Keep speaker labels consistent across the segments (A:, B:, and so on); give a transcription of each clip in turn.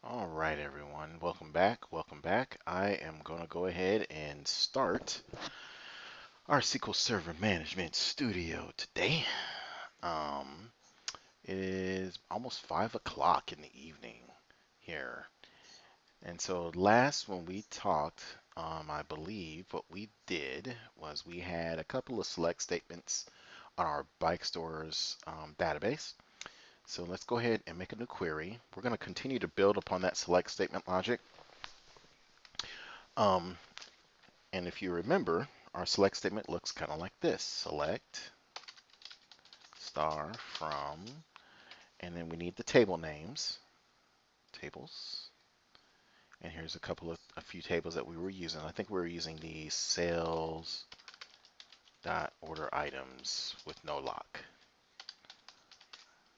A: All right, everyone. Welcome back. Welcome back. I am going to go ahead and start our SQL Server Management Studio today. Um, it is almost 5 o'clock in the evening here. And so last when we talked, I believe what we did was we had a couple of select statements on our bike stores database. So let's go ahead and make a new query. We're going to continue to build upon that select statement logic. Um, And if you remember, our select statement looks kind of like this. Select star from, and then we need the table names, tables. And here's a few tables that we were using. I think we were using the sales dot order items with no lock.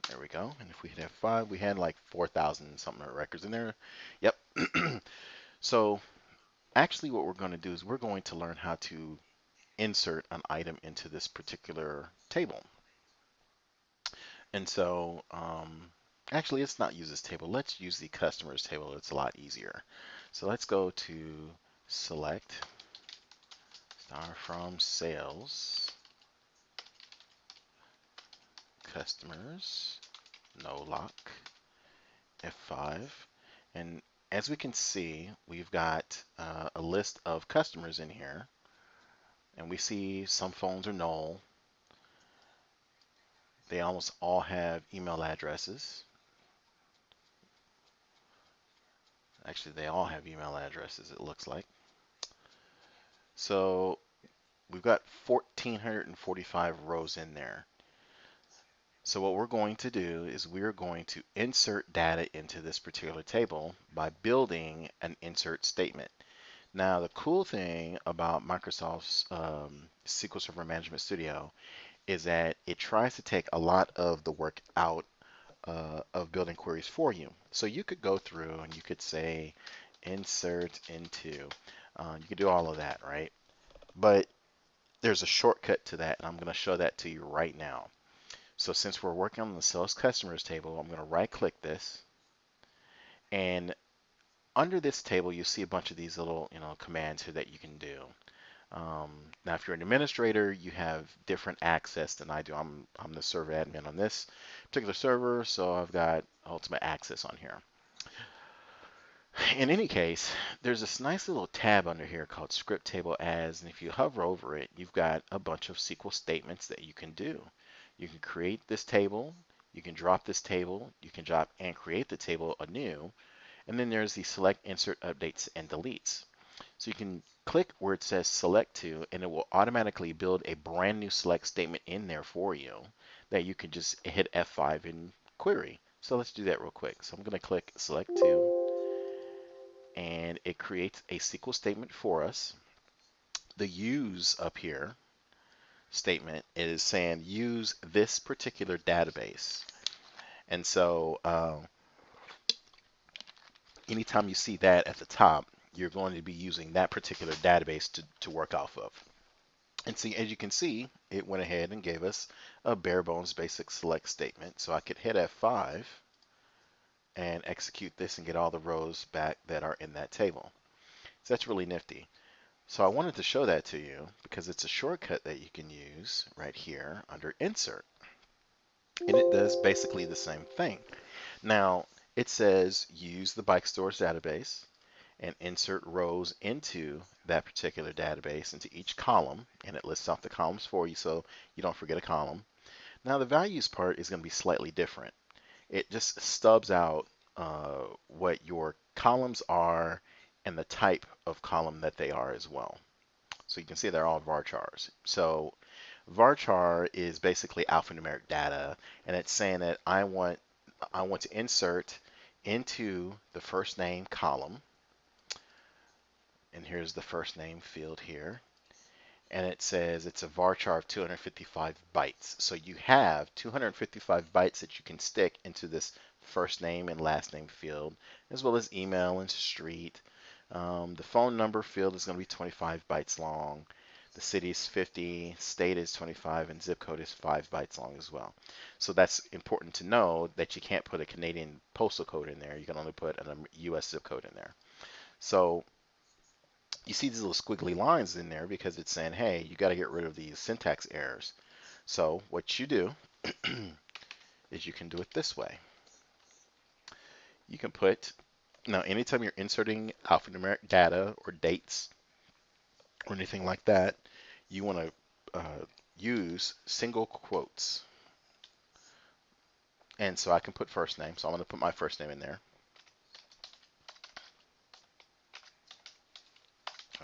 A: There we go. And if we hit F5, we had like 4,000 something records in there. Yep. So actually what we're going to do is we're going to learn how to insert an item into this particular table. And so, actually, let's not use this table. Let's use the customers table. It's a lot easier. So let's go to select star from sales, customers, no lock, F5. And as we can see, we've got a list of customers in here. And we see some phones are null. They almost all have email addresses. Actually, they all have email addresses, it looks like. So we've got 1,445 rows in there. So what we're going to do is we're going to insert data into this particular table by building an insert statement. Now, the cool thing about Microsoft's SQL Server Management Studio is that it tries to take a lot of the work out of building queries for you. So you could go through and you could say insert into. You could do all of that, right? But there's a shortcut to that, and I'm going to show that to you right now. So since we're working on the sales customers table, I'm going to right click this, and under this table you see a bunch of these little commands here that you can do. Now if you're an administrator, you have different access than I do. I'm the server admin on this particular server, so I've got ultimate access on here. In any case, there's this nice little tab under here called Script Table As, and if you hover over it, you've got a bunch of SQL statements that you can do. You can create this table, you can drop this table, you can drop and create the table anew, and then there's the Select, Insert, Updates, and Deletes. So you can click where it says Select To, and it will automatically build a brand new select statement in there for you that you can just hit F5 and query. So let's do that real quick. So I'm going to click Select To, and it creates a SQL statement for us. The use up here statement is saying use this particular database. And so anytime you see that at the top, you're going to be using that particular database to work off of. And see, as you can see, it went ahead and gave us a bare bones basic select statement. So I could hit F5 and execute this and get all the rows back that are in that table. So that's really nifty. So I wanted to show that to you because it's a shortcut that you can use right here under Insert. And it does basically the same thing. Now, it says use the bike stores database and insert rows into that particular database into each column, and it lists off the columns for you so you don't forget a column. Now, the values part is going to be slightly different. It just stubs out what your columns are and the type of column that they are as well. So you can see they're all varchars. So varchar is basically alphanumeric data, and it's saying that I want to insert into the first name column, and here's the first name field here, and it says it's a varchar of 255 bytes. So you have 255 bytes that you can stick into this first name and last name field, as well as email and street. The phone number field is going to be 25 bytes long. The city is 50, state is 25, and zip code is 5 bytes long as well. So that's important to know that you can't put a Canadian postal code in there. You can only put a US zip code in there. So you see these little squiggly lines in there because it's saying, hey, you got to get rid of these syntax errors. So what you do is you can do it this way. You can put, now anytime you're inserting alphanumeric data or dates or anything like that, you want to use single quotes. And so I can put first name. So I'm going to put my first name in there,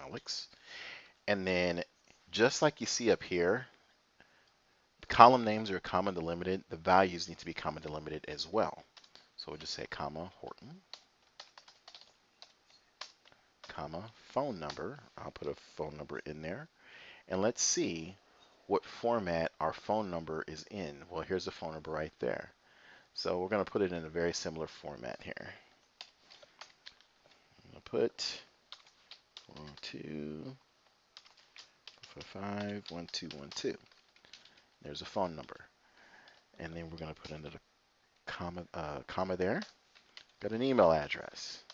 A: Alex. And then just like you see up here, the column names are comma delimited. The values need to be comma delimited as well. So we'll just say comma Horton, comma phone number. I'll put a phone number in there. And let's see what format our phone number is in. Well, here's the phone number right there. So we're going to put it in a very similar format here. I'm going to put 12551212. There's a phone number. And then we're going to put another comma there. Got an email address.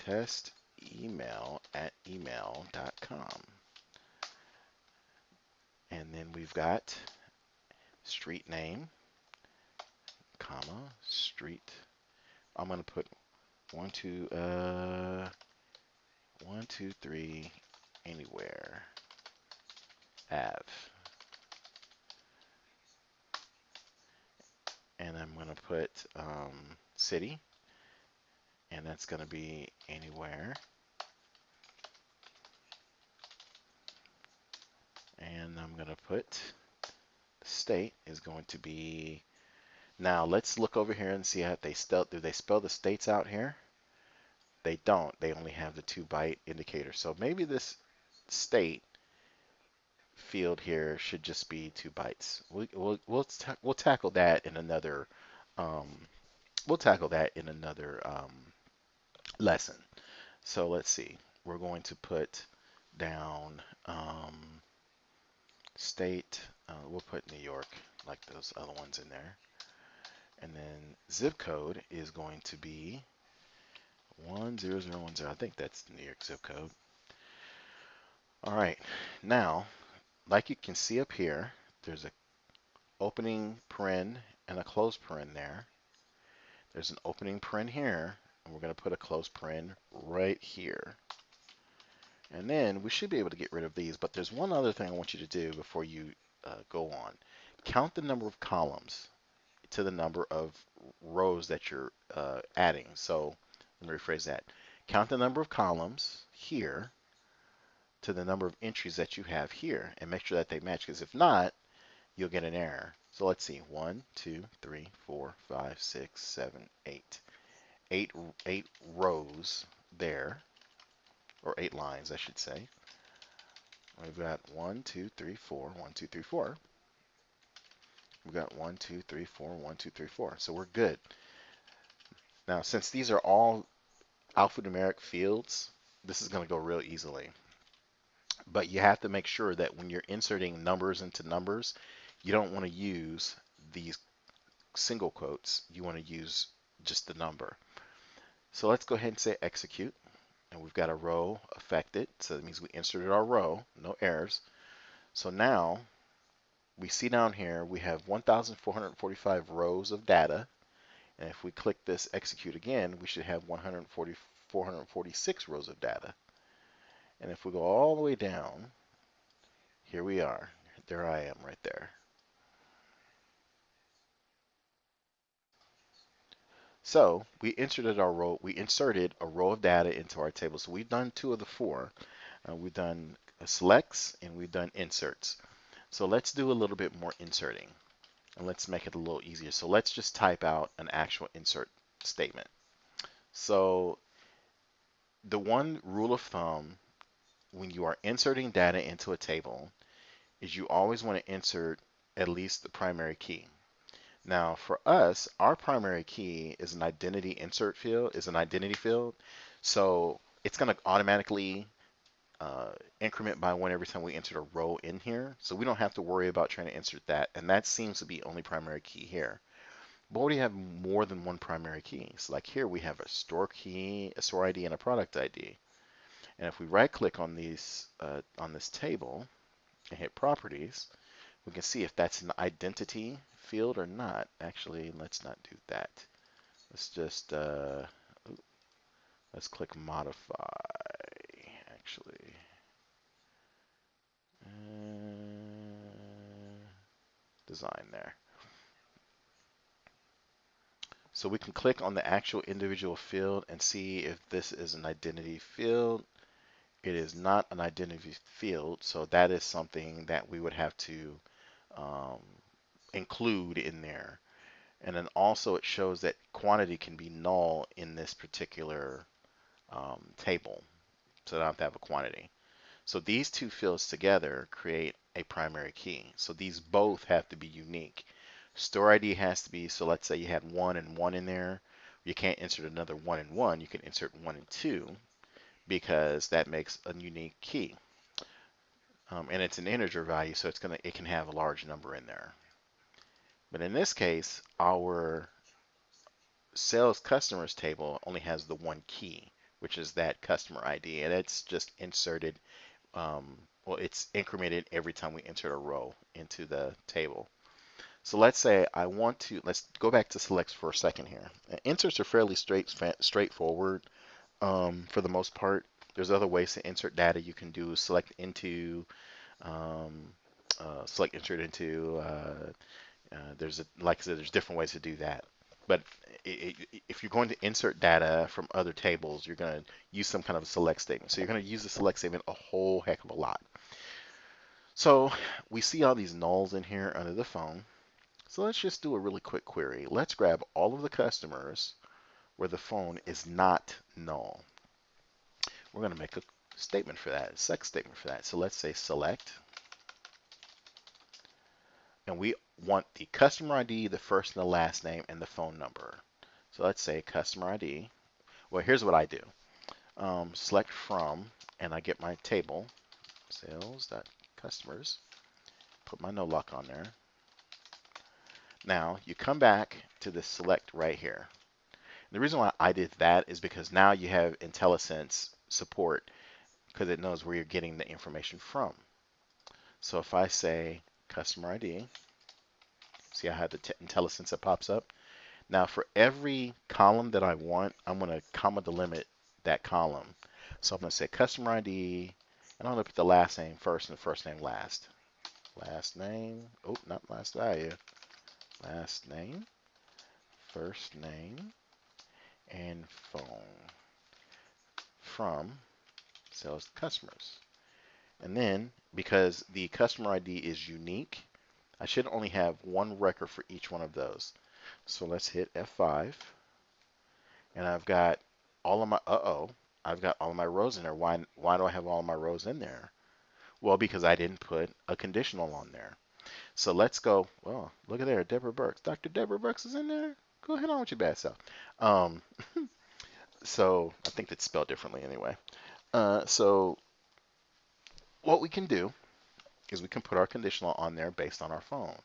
A: testemail@email.com. And then we've got street name, comma, street. I'm going to put 123 anywhere Ave. And I'm going to put city, and that's going to be anywhere. And I'm going to put state is going to be, now let's look over here and see how they do they spell the states out here? They don't. They only have the 2-byte indicator. So maybe this state field here should just be 2 bytes. We'll tackle that in another lesson. So let's see. We're going to put down state. We'll put New York like those other ones in there. And then zip code is going to be 10010. I think that's the New York zip code. All right. Now, like you can see up here, there's a opening paren and a close paren there. There's an opening paren here, and we're going to put a close paren right here. And then we should be able to get rid of these, but there's one other thing I want you to do before you go on. Count the number of columns to the number of rows that you're adding. So let me rephrase that. Count the number of columns here to the number of entries that you have here and make sure that they match, because if not, you'll get an error. So let's see, 1, 2, 3, 4, 5, 6, 7, 8. Eight rows there, or 8 lines, I should say. We've got 1, 2, 3, 4, 1, 2, 3, 4. We've got 1, 2, 3, 4, 1, 2, 3, 4. So we're good. Now, since these are all alphanumeric fields, this is going to go real easily. But you have to make sure that when you're inserting numbers into numbers, you don't want to use these single quotes. You want to use just the number. So let's go ahead and say execute. And we've got a row affected. So that means we inserted our row, no errors. So now we see down here we have 1,445 rows of data. And if we click this execute again, we should have 446 rows of data. And if we go all the way down, here we are. There I am right there. So we inserted a row of data into our table. So we've done 2 of the 4. We've done selects and we've done inserts. So let's do a little bit more inserting. And let's make it a little easier. So let's just type out an actual insert statement. So the one rule of thumb when you are inserting data into a table is you always want to insert at least the primary key. Now for us, our primary key is an identity field. So it's going to automatically increment by one every time we enter a row in here. So we don't have to worry about trying to insert that. And that seems to be only primary key here. But what do you have more than one primary key? So like here we have a store key, a store ID, and a product ID. And if we right click on these on this table and hit properties, we can see if that's an identity field or not. Actually, let's not do that. Let's just let's click modify. Actually, design there. So we can click on the actual individual field and see if this is an identity field. It is not an identity field, so that is something that we would have to um, include in there. And then also it shows that quantity can be null in this particular table, so I don't have to have a quantity. So these two fields together create a primary key. So these both have to be unique. Store ID has to be, so let's say you had 1 and 1 in there. You can't insert another 1 and 1. You can insert 1 and 2 because that makes a unique key. And it's an integer value, so it can have a large number in there. But in this case, our sales customers table only has the one key, which is that customer ID, and it's just inserted. Well, it's incremented every time we insert a row into the table. So let's say I want to, let's go back to selects for a second here. Inserts are fairly straightforward for the most part. There's other ways to insert data. You can do select into, um, select insert into. Like I said, there's different ways to do that. But if you're going to insert data from other tables, you're going to use some kind of a select statement. So you're going to use the select statement a whole heck of a lot. So we see all these nulls in here under the phone. So let's just do a really quick query. Let's grab all of the customers where the phone is not null. We're going to make a statement for that, a select statement for that. So let's say select, and we want the customer ID, the first and the last name, and the phone number. So let's say customer ID. Well, here's what I do. Select from, and I get my table, sales.customers, put my no lock on there. Now you come back to this select right here. The reason why I did that is because now you have IntelliSense support because it knows where you're getting the information from. So if I say customer ID, see I have the IntelliSense that pops up. Now for every column that I want, I'm going to comma delimit that column. So I'm going to say customer ID, and I'm going to put the last name first and the first name last. Last name, oh, not last value. Last name, first name, and phone from sales customers. And then, because the customer ID is unique, I should only have one record for each one of those. So let's hit F5, and I've got all of my, I've got all of my rows in there. Why do I have all of my rows in there? Well, because I didn't put a conditional on there. So let's go, well, look at there, Deborah Burks. Dr. Deborah Burks is in there. Go ahead on with your bad self. Um, so I think that's spelled differently anyway. So what we can do is we can put our conditional on there based on our phone.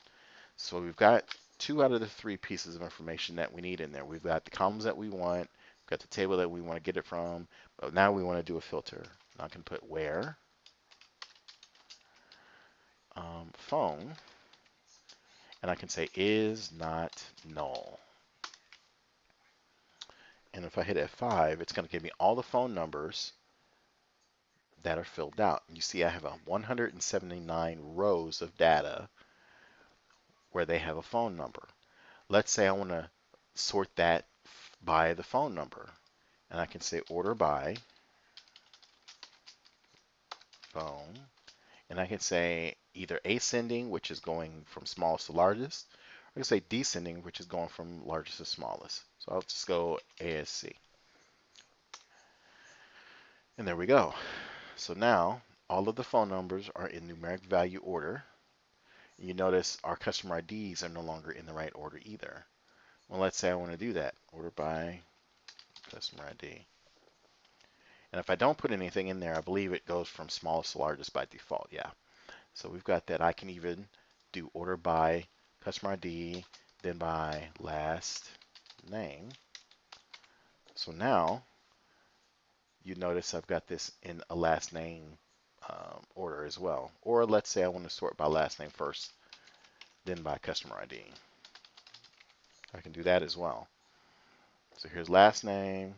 A: So we've got 2 out of the 3 pieces of information that we need in there. We've got the columns that we want, we've got the table that we want to get it from, but now we want to do a filter. Now I can put where phone, and I can say is not null. And if I hit F5, it's going to give me all the phone numbers that are filled out. You see I have 179 rows of data where they have a phone number. Let's say I want to sort that by the phone number. And I can say order by phone. And I can say either ascending, which is going from smallest to largest, or I can say descending, which is going from largest to smallest. So I'll just go ASC. And there we go. So now all of the phone numbers are in numeric value order. You notice our customer IDs are no longer in the right order either. Well, let's say I want to do that. Order by customer ID. And if I don't put anything in there, I believe it goes from smallest to largest by default. Yeah. So we've got that. I can even do order by customer ID, then by last name. So now you notice I've got this in a last name order as well. Or let's say I want to sort by last name first, then by customer ID. I can do that as well. So here's last name,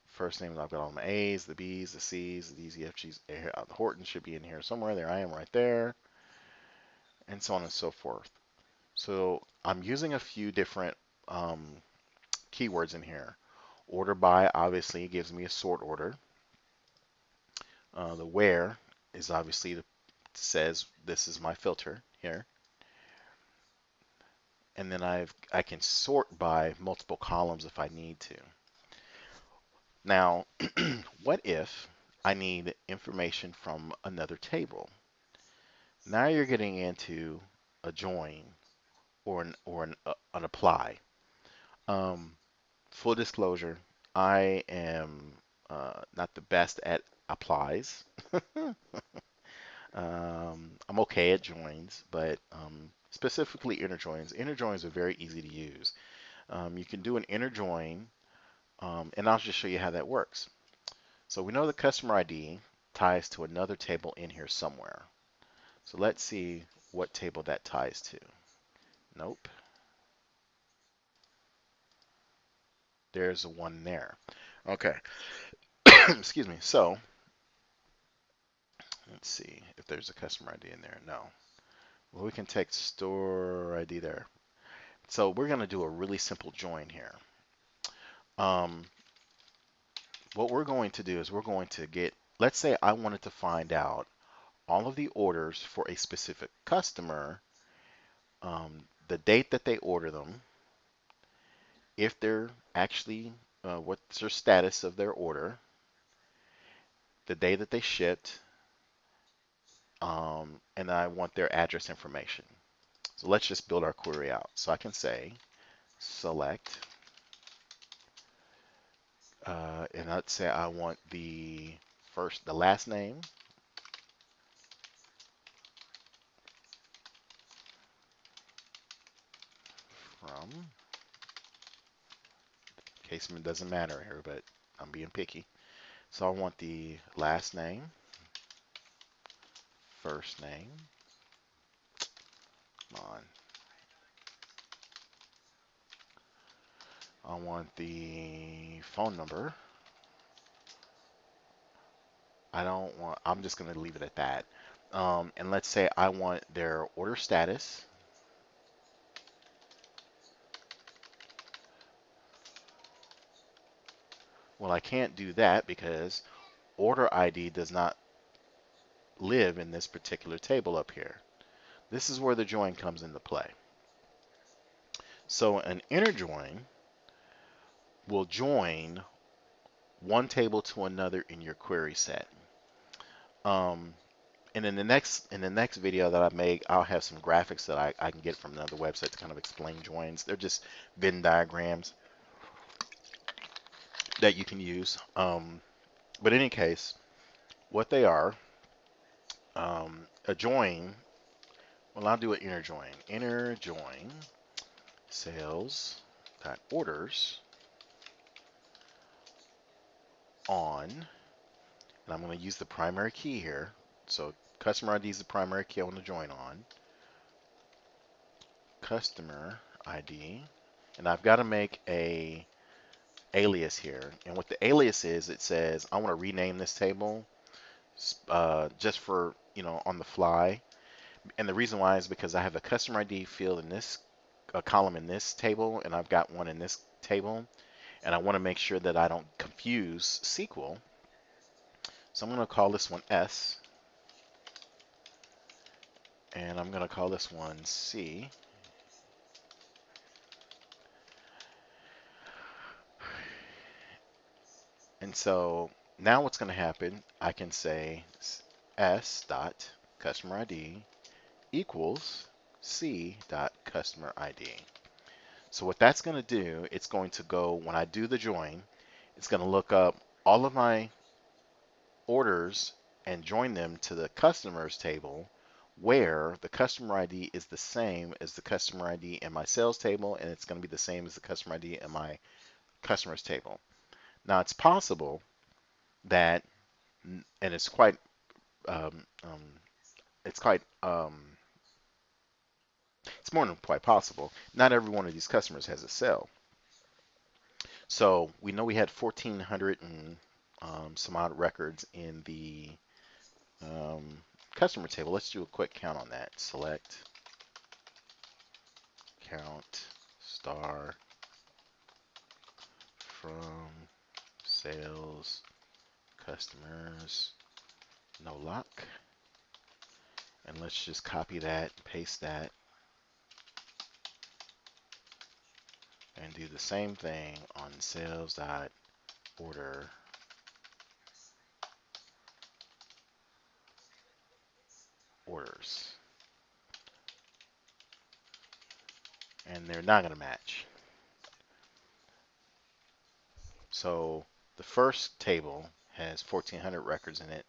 A: first name. I've got all my A's, the B's, the C's, the D's, E, F, G's. The Horton should be in here somewhere. There I am right there, and so on and so forth. So I'm using a few different keywords in here. Order by obviously gives me a sort order. The where is obviously says this is my filter here. And then I can sort by multiple columns if I need to. Now, what if I need information from another table? Now you're getting into a join or an apply. Um, Full disclosure, I am not the best at applies. I'm okay at joins, but specifically inner joins. Inner joins are very easy to use. You can do an inner join, and I'll just show you how that works. So we know the customer ID ties to another table in here somewhere. So let's see what table that ties to. Nope, there's a one there. Okay, excuse me. So let's see if there's a customer ID in there. No. Well, we can take store ID there. So we're going to do a really simple join here. Um, what we're going to do is we're going to get, let's say I wanted to find out all of the orders for a specific customer, the date that they order them, if they're actually, what's their status of their order, the day that they shipped, and I want their address information. So let's just build our query out. So I can say select, and let's say I want the last name, from, in case it doesn't matter here, but I'm being picky. So I want the last name, first name, come on. I want the phone number. I don't want, I'm just going to leave it at that. And let's say I want their order status. Well, I can't do that because order ID does not live in this particular table up here. This is where the join comes into play. So an inner join will join one table to another in your query set. And in the next video that I make, I'll have some graphics that I can get from another website to kind of explain joins. They're just Venn diagrams that you can use. But in any case, what they are, a join, well, I'll do an inner join. Inner join sales dot orders on, and I'm going to use the primary key here. So customer ID is the primary key I want to join on. Customer ID, and I've got to make a alias here. And what the alias is, it says I want to rename this table just for, on the fly. And the reason why is because I have a customer ID field in this column in this table, and I've got one in this table, and I want to make sure that I don't confuse SQL. So I'm going to call this one S, and I'm going to call this one C. And so now what's going to happen, I can say S dot customer ID equals C dot customer ID. So what that's going to do, it's going to go, when I do the join, it's going to look up all of my orders and join them to the customers table where the customer ID is the same as the customer ID in my sales table, and it's going to be the same as the customer ID in my customers table. Now it's possible that, and um, um, it's quite, it's more than quite possible. Not every one of these customers has a cell. So we know we had 1,400 and some odd records in the um, customer table. Let's do a quick count on that. Select, count, star, from, sales, customers, no lock. And let's just copy that, paste that, and do the same thing on sales.order orders. And they're not going to match. So the first table has 1,400 records in it,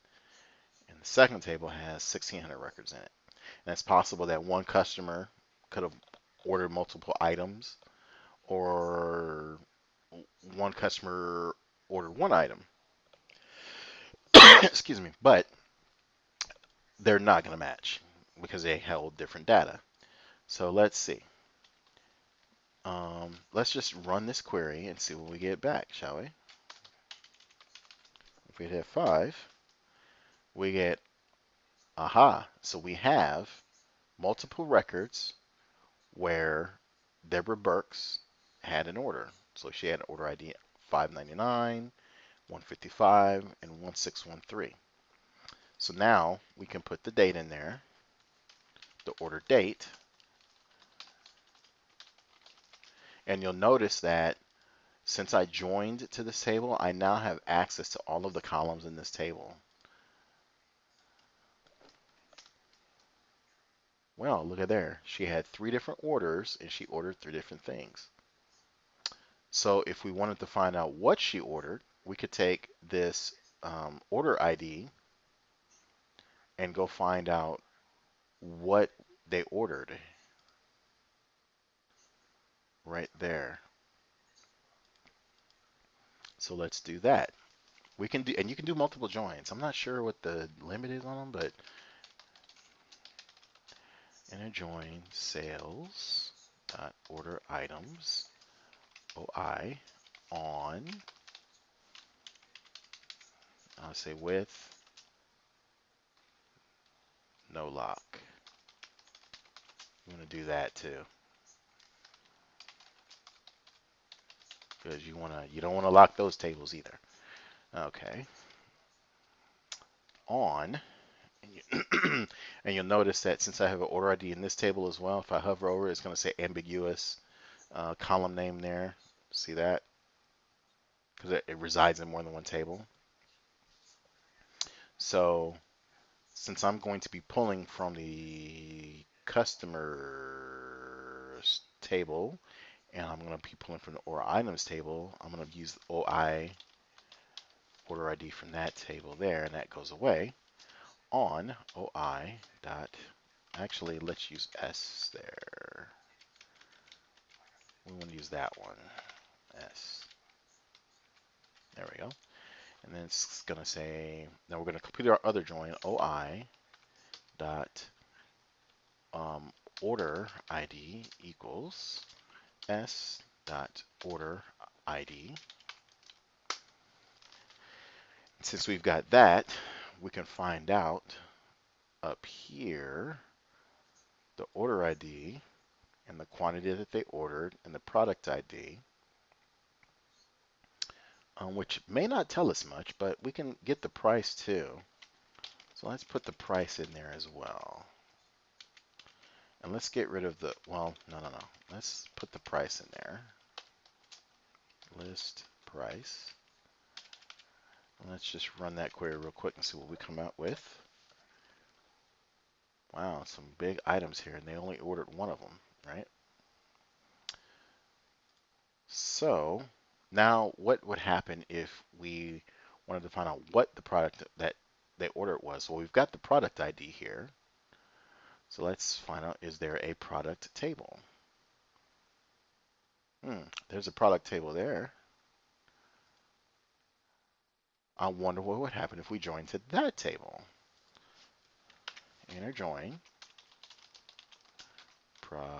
A: and the second table has 1,600 records in it. And it's possible that one customer could have ordered multiple items, or one customer ordered one item. Excuse me, but they're not going to match because they held different data. So let's see. Let's just run this query and see what we get back, shall we? If we hit 5, we get, aha, so we have multiple records where Deborah Burks had an order. So she had an order ID 599, 155, and 1613. So now we can put the date in there, the order date, and you'll notice that since I joined to this table, I now have access to all of the columns in this table. Well, look at there. She had 3 different orders and she ordered 3 different things. So if we wanted to find out what she ordered, we could take this order ID and go find out what they ordered right there. So let's do that. We can do, and you can do multiple joins. I'm not sure what the limit is on them, but inner join sales dot order items OI on, I'll say with no lock. You want to do that too, because you don't want to lock those tables either. Okay, on, and, and you'll notice that since I have an order ID in this table as well, if I hover over it, it's going to say ambiguous column name there. See that? Because it resides in more than one table. So since I'm going to be pulling from the customers table, and I'm going to be pulling from the order items table, I'm going to use the OI order ID from that table there, and that goes away. On OI dot, actually let's use S there. We want to use that one, S. There we go. And then it's going to say, now we're going to complete our other join, OI dot order ID equals S dot order ID. Since we've got that, we can find out up here the order ID and the quantity that they ordered and the product ID, which may not tell us much, but we can get the price too. So let's put the price in there as well. And let's get rid of the, well, no. Let's put the price in there. List price. And let's just run that query real quick and see what we come out with. Wow, some big items here, and they only ordered one of them, right? So now what would happen if we wanted to find out what the product that they ordered was. Well, we've got the product ID here. So let's find out, is there a product table? There's a product table there. I wonder what would happen if we join to that table. Inner join production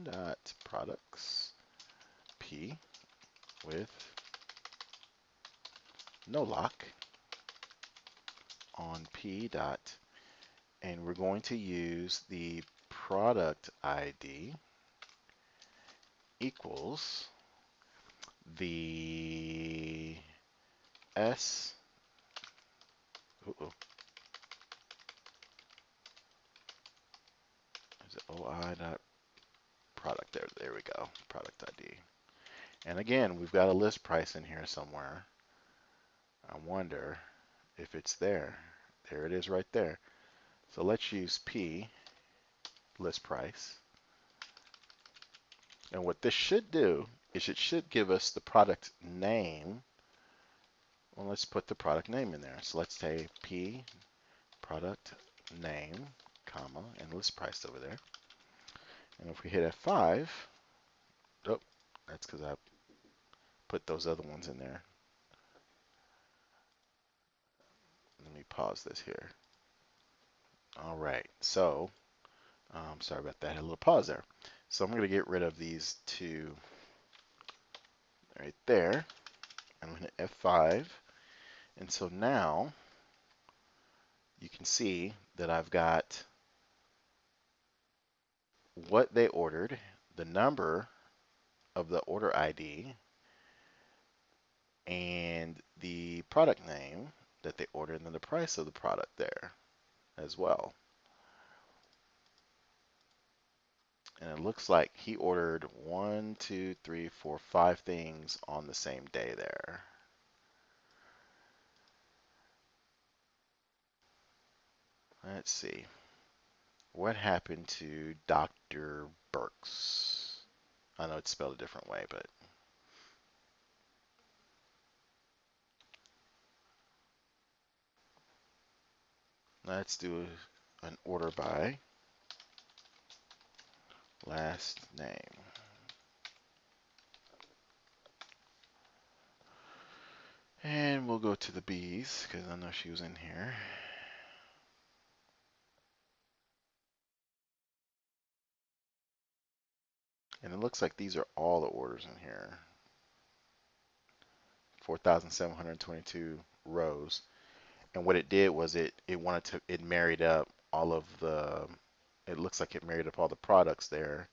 A: dot products p with no lock on p dot, and we're going to use the product ID equals the s is it oi dot product there we go, product ID. And again, we've got a list price in here somewhere. I wonder if it's there. There it is right there. So let's use P list price. And what this should do is it should give us the product name. Well, let's put the product name in there. So let's say P product name, comma, and list price over there. And if we hit F5, oh, that's because I put those other ones in there. Let me pause this here. All right, so sorry about that. I had a little pause there. So I'm going to get rid of these two right there. I'm going to hit F5. And so now you can see that I've got what they ordered, the number of the order ID, and the product name that they ordered, and then the price of the product there as well. And it looks like he ordered 1, 2, 3, 4, 5 things on the same day there. Let's see. What happened to Dr. Burks? I know it's spelled a different way, but let's do an order by last name. And we'll go to the B's because I know she was in here. And it looks like these are all the orders in here. 4,722 rows. And what it did was it married up all of the, it looks like it married up all the products there.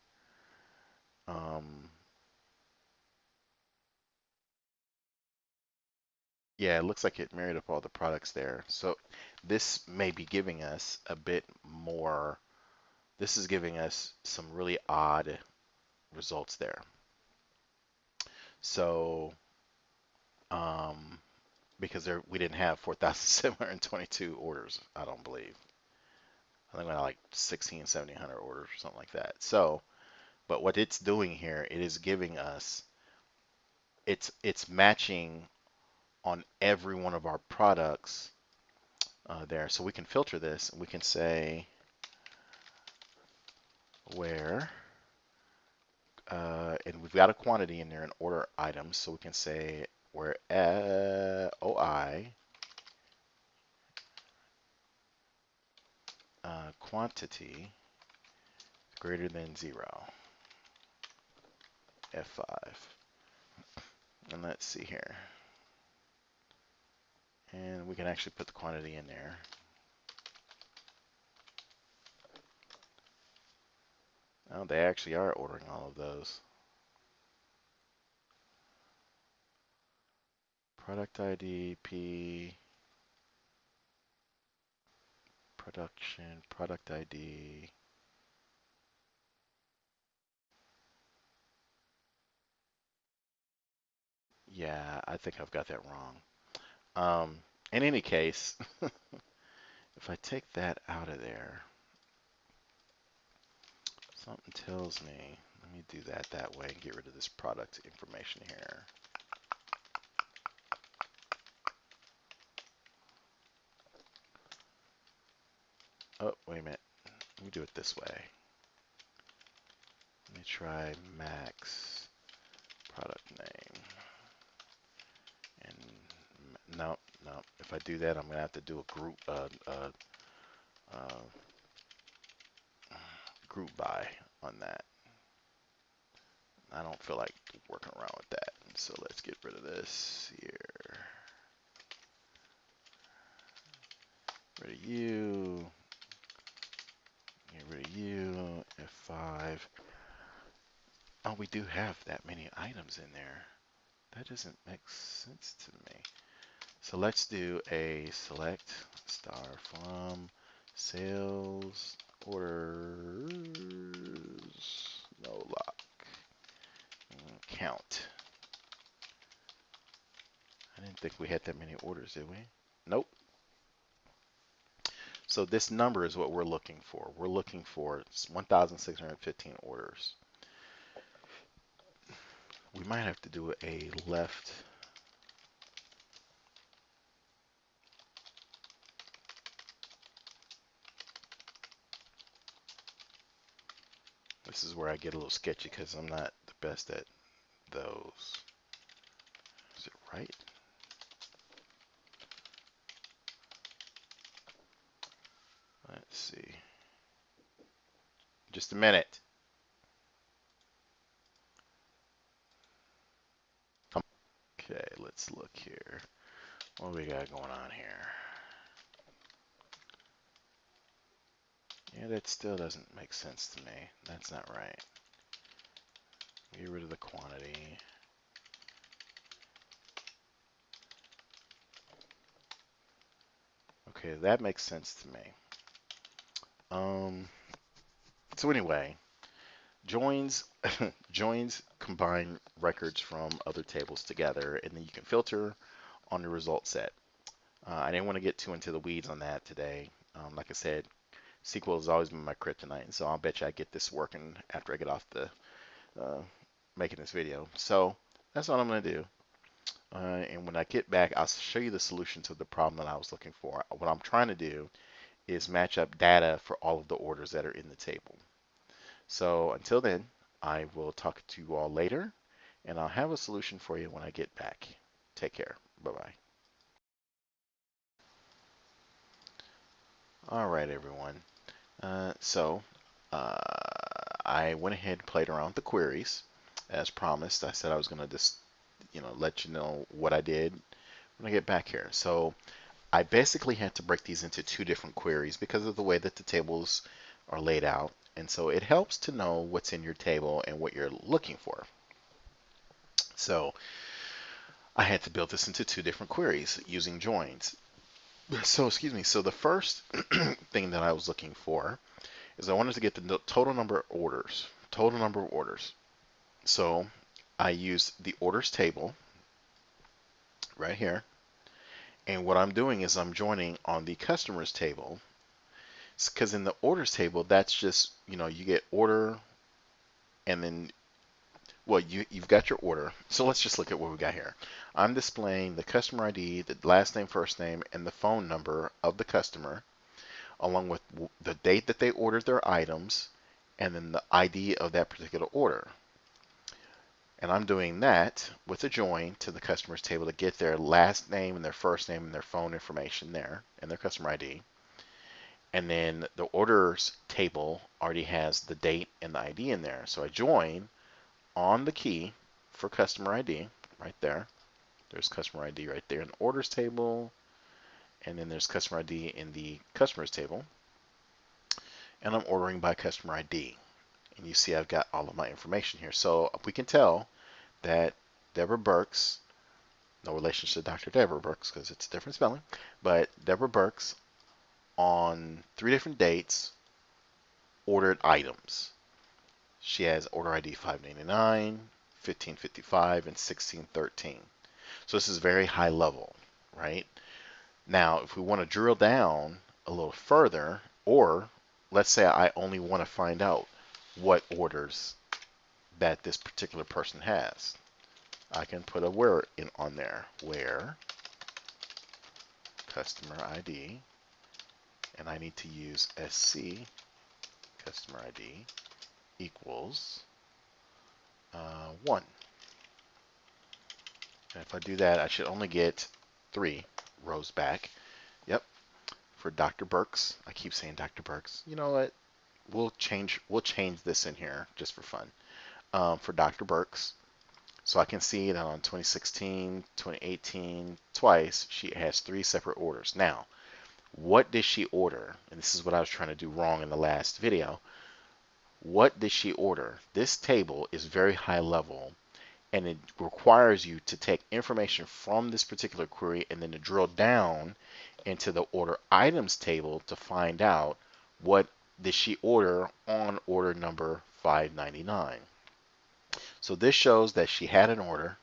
A: Yeah, it looks like it married up all the products there. So this may be giving us a bit more, this is giving us some really odd results there. So, because we didn't have 4,722 orders, I don't believe. I think we had like 16, 1,700 orders or something like that. So, but what it's doing here, it is giving us, it's matching on every one of our products there. So we can filter this. We can say where, and we've got a quantity in there in order items. So we can say where OI quantity greater than 0, F5. And let's see here. And we can actually put the quantity in there. Oh, they actually are ordering all of those. Product ID, P, production, product ID. Yeah, I think I've got that wrong. In any case, if I take that out of there, something tells me, let me do that way and get rid of this product information here. Oh, wait a minute. Let me do it this way. Let me try Max product name. And no, no. If I do that, I'm gonna have to do a uh, group by on that. I don't feel like working around with that. So let's get rid of this here. Rid of you. Get rid of you. F5. Oh, we do have that many items in there. That doesn't make sense to me. So let's do a select star from sales orders. No lock. Count. I didn't think we had that many orders, did we? Nope. So this number is what we're looking for. We're looking for 1,615 orders. We might have to do a left. This is where I get a little sketchy because I'm not the best at those. Is it right? Let's see. Just a minute. Okay, let's look here. What do we got going on here? Yeah, that still doesn't make sense to me. That's not right. Get rid of the quantity. Okay, that makes sense to me. So anyway, joins joins combine records from other tables together, and then you can filter on the result set. I didn't want to get too into the weeds on that today. Like I said, SQL has always been my kryptonite, and so I'll bet you I get this working after I get off the uh, making this video. So that's what I'm going to do. And when I get back, I'll show you the solution to the problem that I was looking for. What I'm trying to do is match up data for all of the orders that are in the table. So until then, I will talk to you all later, and I'll have a solution for you when I get back. Take care. Bye-bye. All right, everyone. So uh, I went ahead and played around with the queries. As promised, I said I was going to just, let you know what I did when I get back here. So I basically had to break these into two different queries because of the way that the tables are laid out. And so it helps to know what's in your table and what you're looking for. So I had to build this into two different queries using joins. So, excuse me. So the first thing that I was looking for is I wanted to get the total number of orders. Total number of orders. So I used the orders table right here. And what I'm doing is I'm joining on the customers table, because in the orders table, that's just, you get order, and then, well, you've got your order. So let's just look at what we got here. I'm displaying the customer ID, the last name, first name, and the phone number of the customer, along with the date that they ordered their items, and then the ID of that particular order. And I'm doing that with a join to the customer's table to get their last name and their first name and their phone information there and their customer ID. And then the orders table already has the date and the ID in there. So I join on the key for customer ID right there. There's customer ID right there in the orders table. And then there's customer ID in the customers table. And I'm ordering by customer ID. And you see I've got all of my information here. So we can tell that Deborah Burks, no relation to Dr. Deborah Burks because it's a different spelling, but Deborah Burks on 3 different dates ordered items. She has order ID 599, 1555, and 1613. So this is very high level, right? Now, if we want to drill down a little further, or let's say I only want to find out what orders that this particular person has, I can put a where in on there, where customer ID and I need to use SC customer ID equals 1. And if I do that, I should only get 3 rows back. Yep, for Dr. Burks. I keep saying Dr. Burks. You know what? We'll change this in here just for fun. For Dr. Burks, so I can see that on 2016, 2018, twice, she has 3 separate orders. Now, what did she order? And this is what I was trying to do wrong in the last video. What did she order? This table is very high level, and it requires you to take information from this particular query and then to drill down into the order items table to find out what did she order on order number 599. So this shows that she had an order.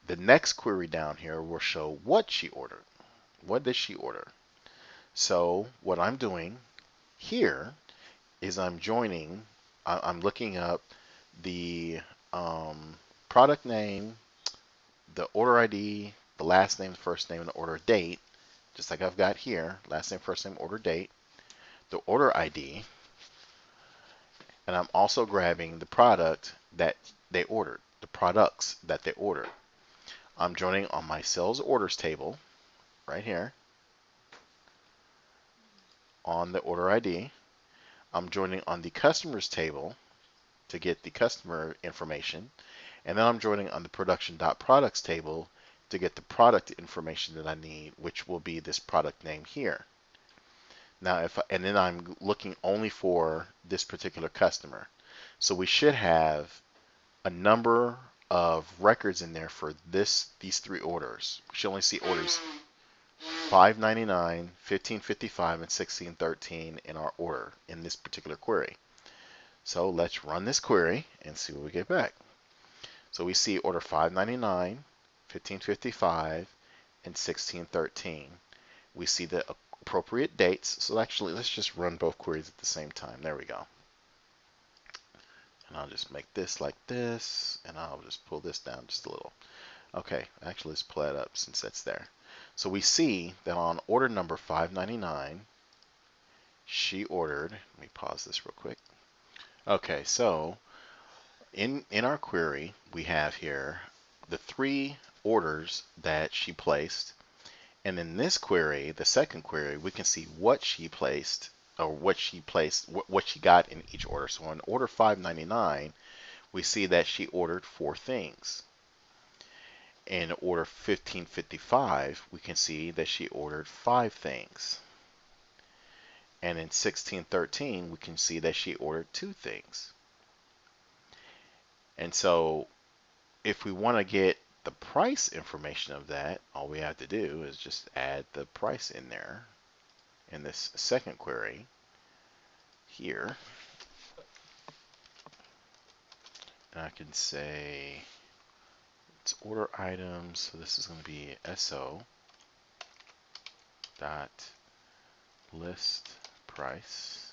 A: The next query down here will show what she ordered. What did she order? So what I'm doing here is I'm looking up the product name, the order ID, the last name, the first name, and the order date, just like I've got here, last name, first name, order date, the order ID, and I'm also grabbing the product that they ordered, the products that they ordered. I'm joining on my sales orders table right here on the order ID. I'm joining on the customers table to get the customer information, and then I'm joining on the production.products table to get the product information that I need, which will be this product name here. Now, and then I'm looking only for this particular customer. So we should have a number of records in there for these 3 orders. We should only see orders 599, 1555, and 1613 in our order in this particular query. So let's run this query and see what we get back. So we see order 599, 1555, and 1613. We see the appropriate dates. So actually, let's just run both queries at the same time. There we go. And I'll just make this like this, and I'll just pull this down just a little. Okay, actually, let's pull that up since that's there. So we see that on order number 599, she ordered, let me pause this real quick. Okay, so in our query, we have here the 3 orders that she placed. And in this query, the second query, we can see what she placed, or what she got in each order. So in order 599, we see that she ordered 4 things. In order 1555, we can see that she ordered 5 things. And in 1613, we can see that she ordered 2 things. And so if we want to get the price information of that, all we have to do is just add the price in there in this second query here. And I can say it's order items, so this is going to be SO dot list price.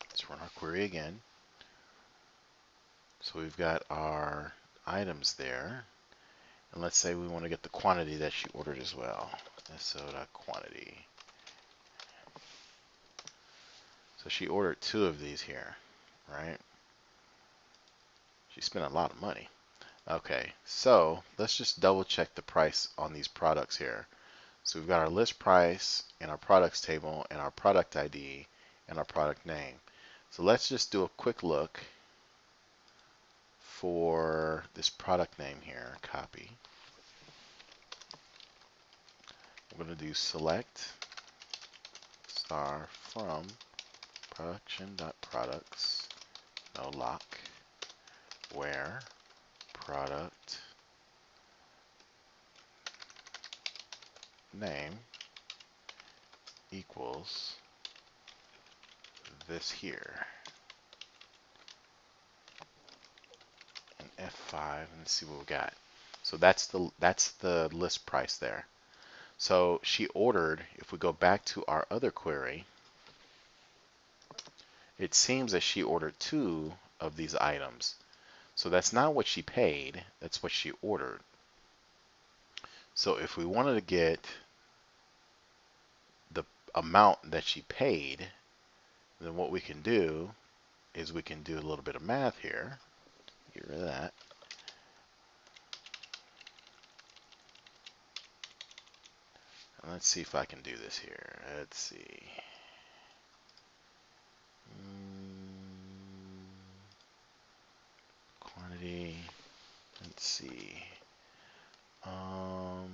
A: Let's run our query again. So we've got our items there, and let's say we want to get the quantity that she ordered as well. SO.quantity. So she ordered 2 of these here, right? She spent a lot of money. Okay, so let's just double check the price on these products here. So we've got our list price and our products table and our product ID and our product name. So let's just do a quick look for this product name here, copy. We're going to do select star from production.products, no lock, where product name equals this here. And F5 and see what we got. So that's the list price there. So she ordered, if we go back to our other query, it seems that she ordered 2 of these items. So that's not what she paid, that's what she ordered. So if we wanted to get the amount that she paid, then what we can do is we can do a little bit of math here. Get rid of that. And let's see if I can do this here. Let's see. Quantity. Let's see. Um,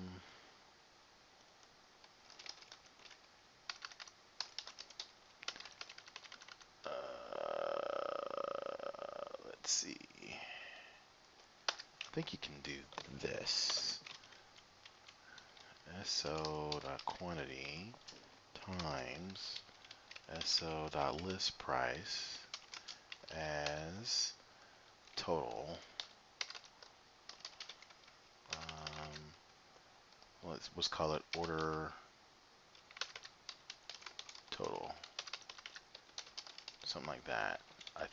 A: let's see. I think you can do this. SO.quantity times SO.listPrice as total. Let's call it order total. Something like that. I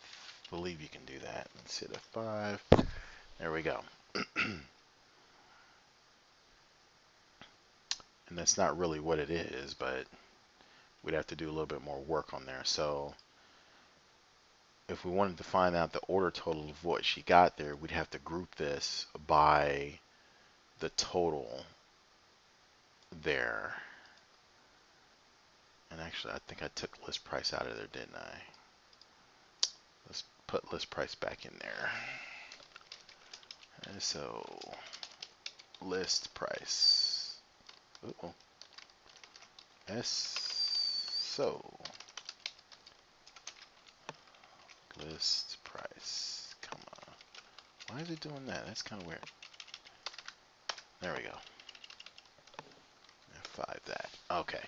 A: believe you can do that. Let's hit F5. There we go. And that's not really what it is, but we'd have to do a little bit more work on there. So if we wanted to find out the order total of what she got there, we'd have to group this by the total there. And actually, I think I took list price out of there, didn't I? Let's put list price back in there. And so list price. Uh-oh. So list price. Come on. Why is it doing that? That's kind of weird. There we go. F5 that. Okay.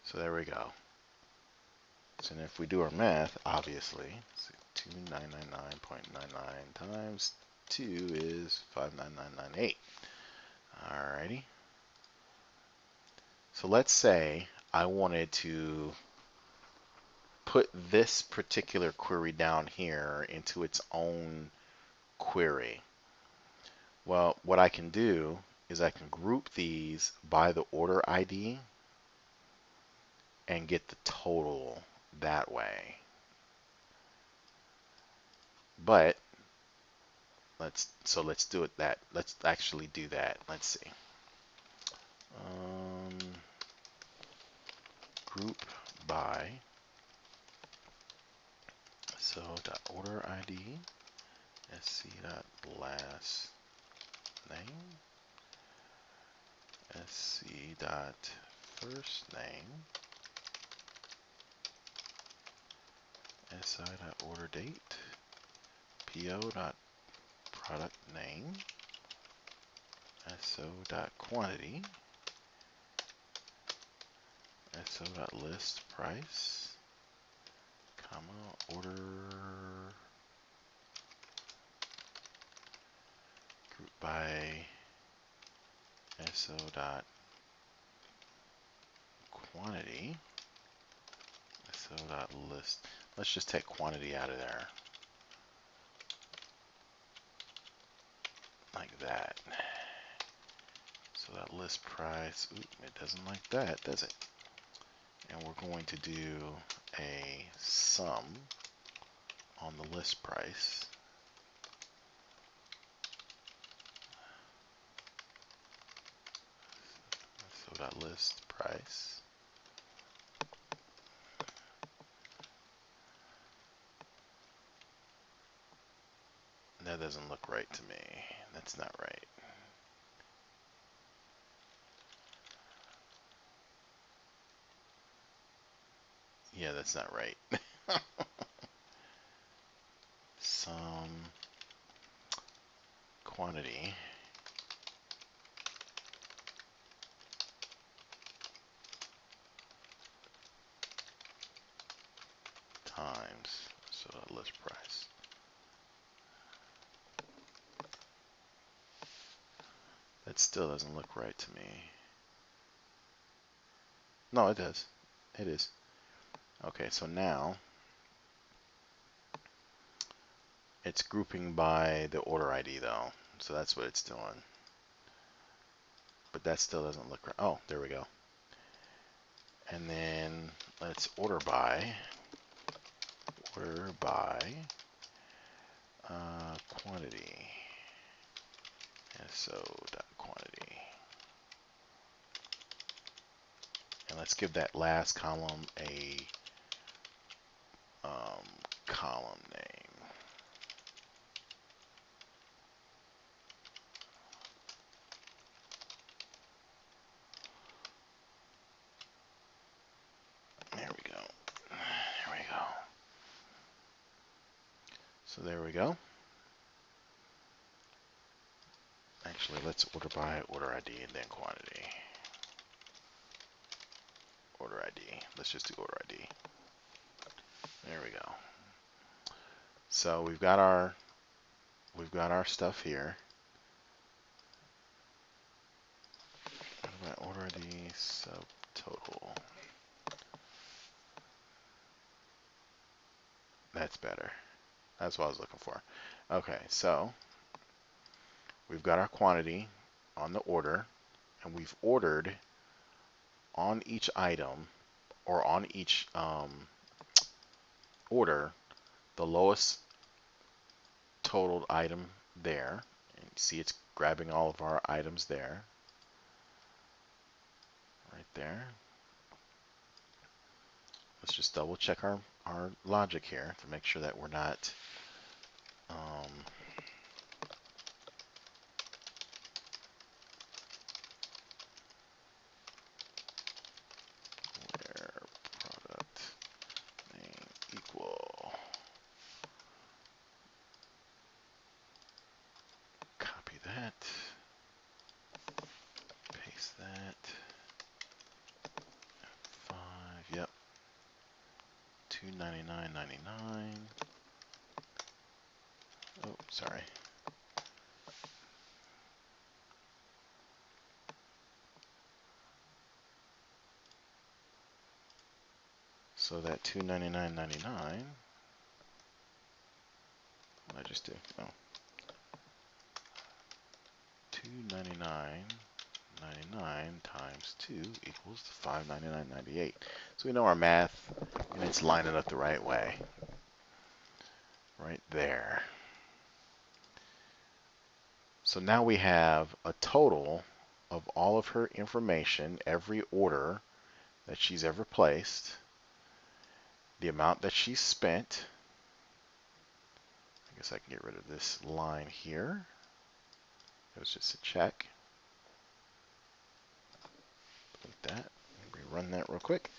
A: So there we go. So if we do our math, obviously, 2999.99 times 2 is 59998. Alrighty. So let's say I wanted to put this particular query down here into its own query. Well, what I can do is I can group these by the order ID and get the total that way. But let's do it that. Let's actually do that. Let's see. Group by order ID sc.last name sc.first name si.order date po.product name so.quantity so.list price comma order group by so.quantity so.list. Let's just take quantity out of there like that. So that list price, it doesn't like that, does it? And we're going to do a sum on the list price. So that list price. That doesn't look right to me. That's not right. Yeah, that's not right. Sum quantity times so list price. That still doesn't look right to me. No, it does. It is. Okay, so now It's grouping by the order ID though, so that's what it's doing. But that still doesn't look right. Oh, there we go. And then let's order by quantity. So.quantity. And let's give that last column a column name. There we go. There we go. So there we go. Actually, let's order by order ID and then quantity. Order ID. Let's just do order ID. There we go. So we've got our stuff here. What about order ID subtotal? That's better. That's what I was looking for. Okay, so we've got our quantity on the order, and we've ordered on each item or on each order the lowest totaled item there. And you see it's grabbing all of our items there, right there. Let's just double check our logic here to make sure that we're not where product name equal, copy that, paste that, 5, yep, 299.99. Oh, sorry. So that 299.99, what did I just do? Oh, 299.99 times 2 equals 599.98. So we know our math, and it's lining up the right way. Right there. So now we have a total of all of her information, every order that she's ever placed, the amount that she's spent. I guess I can get rid of this line here. It was just a check. Like that. Let me run that real quick.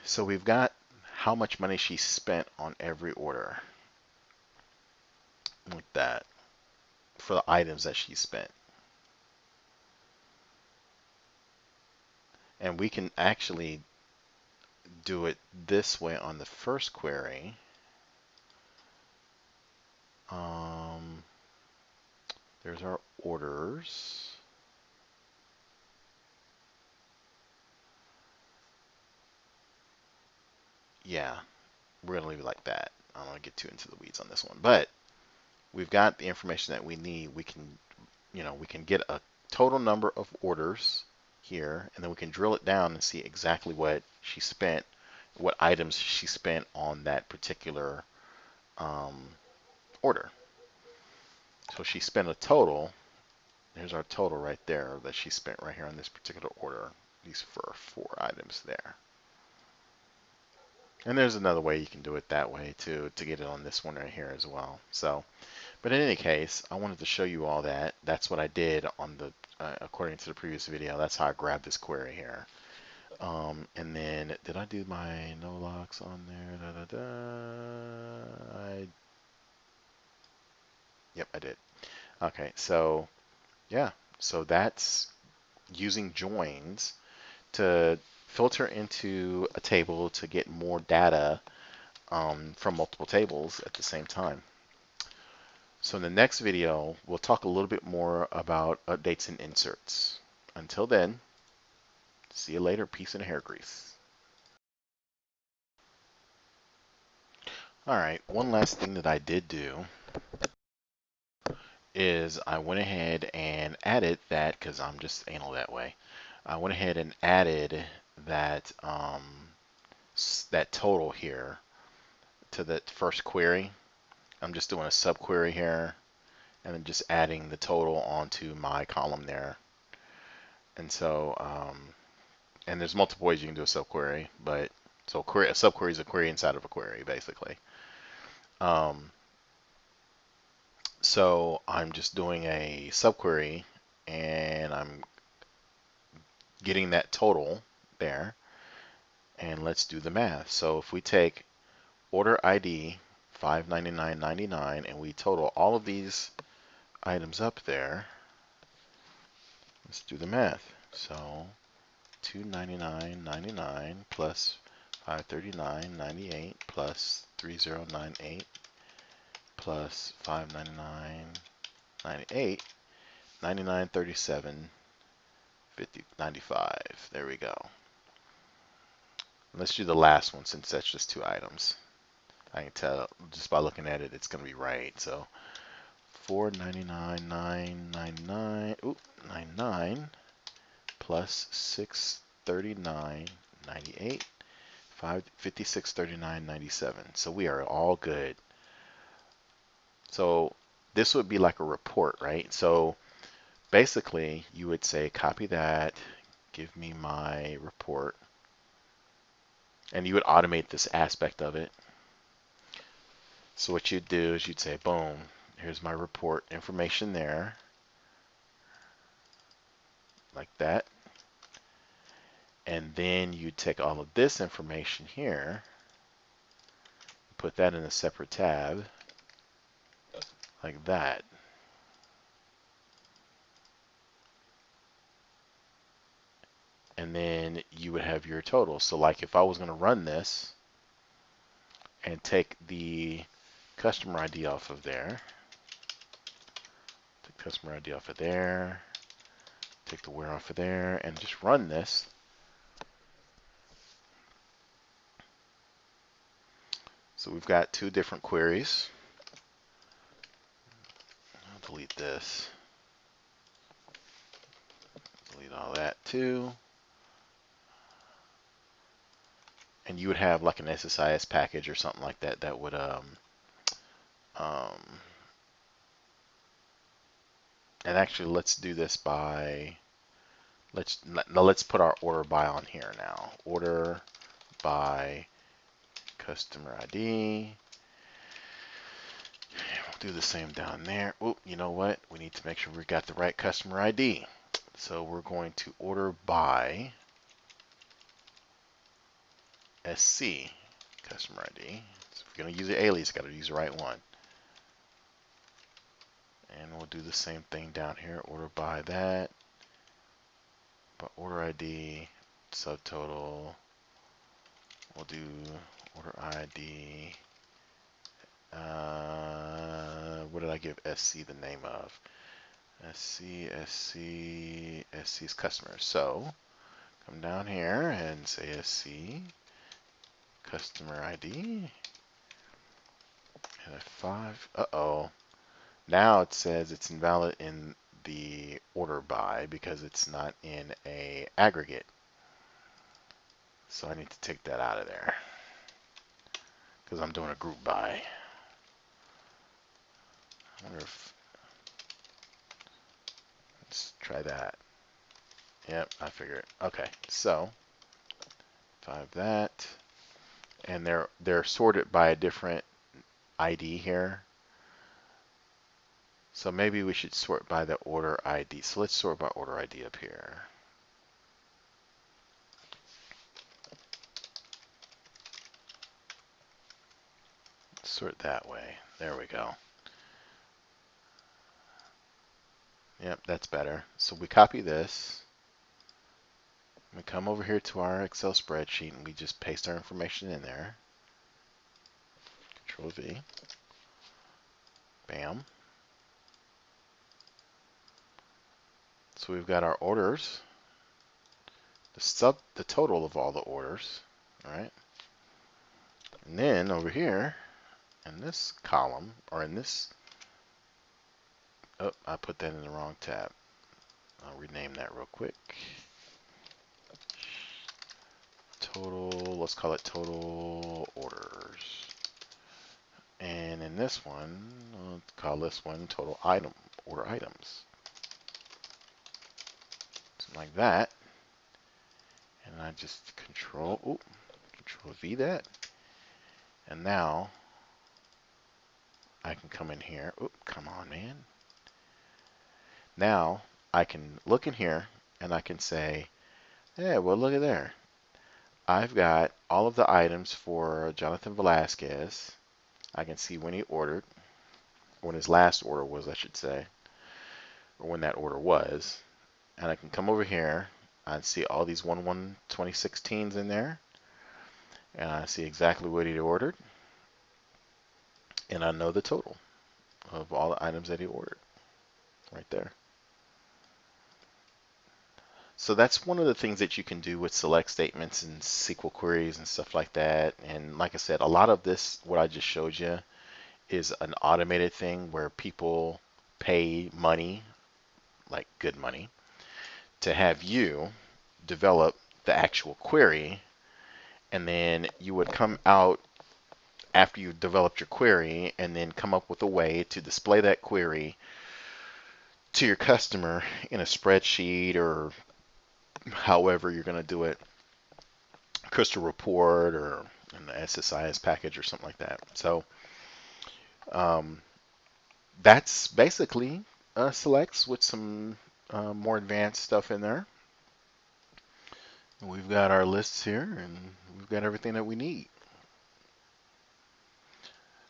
A: So we've got how much money she spent on every order. Like that. For the items that she spent. And we can actually do it this way on the first query. There's our orders. Yeah, we're gonna leave it like that. I don't want to get too into the weeds on this one, but we've got the information that we need. We can, we can get a total number of orders here, and then we can drill it down and see exactly what she spent, what items she spent on that particular order. So she spent a total. Here's our total right there that she spent right here on this particular order. These for 4 items there. And there's another way you can do it that way too, to get it on this one right here as well. So, but in any case, I wanted to show you all that. That's what I did on the, according to the previous video. That's how I grabbed this query here. And then, did I do my no locks on there? Yep, I did. Okay, so yeah, so that's using joins to filter into a table to get more data from multiple tables at the same time. So in the next video, we'll talk a little bit more about updates and inserts. Until then, see you later. Peace and hair grease. All right, one last thing that I did do is I went ahead and added that, because I'm just anal that way. I went ahead and added that that total here to that first query. I'm just doing a subquery here and then just adding the total onto my column there. And so, and there's multiple ways you can do a subquery, but so a subquery is a query inside of a query, basically. Um, so I'm just doing a subquery and I'm getting that total there. And let's do the math. So if we take order ID 599.99 and we total all of these items up there, let's do the math. So 299.99 plus 539.98 plus 3098 plus 599.98, 99.37, 95. There we go. Let's do the last one since that's just two items. I can tell just by looking at it, it's going to be right. So 499.999, oop, 99 plus 639.98, 5639.97. So we are all good. So this would be like a report, right? So basically, you would say, copy that, give me my report, and you would automate this aspect of it. So what you'd do is you'd say, boom, here's my report information there, like that. And then you take all of this information here, put that in a separate tab, like that. And then you would have your total. So like if I was going to run this and take the customer ID off of there, take customer ID off of there, take the where off of there, and just run this. So we've got two different queries. I'll delete this. Delete all that too. And you would have like an SSIS package or something like that that would and actually let's do this by let's put our order by on here now. Order by customer ID. We'll do the same down there. Oh, you know what? We need to make sure we got the right customer ID. So we're going to order by SC customer ID. So if you're going to use the alias, got to use the right one. And we'll do the same thing down here. Order by that. But order ID, subtotal. We'll do order ID. What did I give SC the name of? SC's customer. So come down here and say SC customer ID. And F5. Uh-oh. Now it says it's invalid in the order by because it's not in a aggregate. So I need to take that out of there because I'm doing a group by. I wonder if, let's try that. Yep, I figure it. Okay, so 5 that, and they're sorted by a different ID here. So maybe we should sort by the order ID. So let's sort by order ID up here. Sort that way. There we go. Yep, that's better. So we copy this. We come over here to our Excel spreadsheet and we just paste our information in there. Control V. Bam. So we've got our orders, the total of all the orders, all right? And then over here, in this column, or in this, oh, I put that in the wrong tab. I'll rename that real quick. Total, let's call it total orders. And in this one, let's call this one total order items. Something like that. And I just control V that. And now I can come in here. Oop, come on, man. Now I can look in here and I can say, yeah, well, look at there. I've got all of the items for Jonathan Velasquez. I can see when he ordered, when his last order was, I should say, or when that order was. And I can come over here and see all these 1/1/2016s in there. And I see exactly what he ordered. And I know the total of all the items that he ordered right there. So that's one of the things that you can do with select statements and SQL queries and stuff like that. And like I said, a lot of this, what I just showed you, is an automated thing where people pay money, like good money, to have you develop the actual query. And then you would come out after you developed your query and then come up with a way to display that query to your customer in a spreadsheet or however you're going to do it, crystal report or in the SSIS package or something like that. So um, that's basically selects with some more advanced stuff in there. We've got our lists here and we've got everything that we need.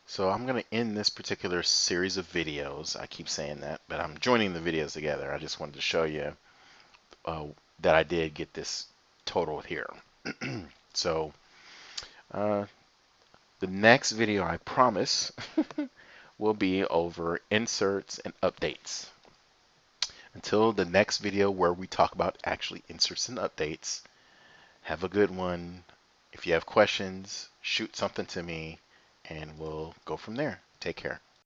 A: So I'm going to end this particular series of videos. I keep saying that, but I'm joining the videos together. I just wanted to show you that I did get this total here. So the next video, I promise, will be over inserts and updates. Until the next video where we talk about actually inserts and updates, have a good one. If you have questions, shoot something to me and we'll go from there. Take care.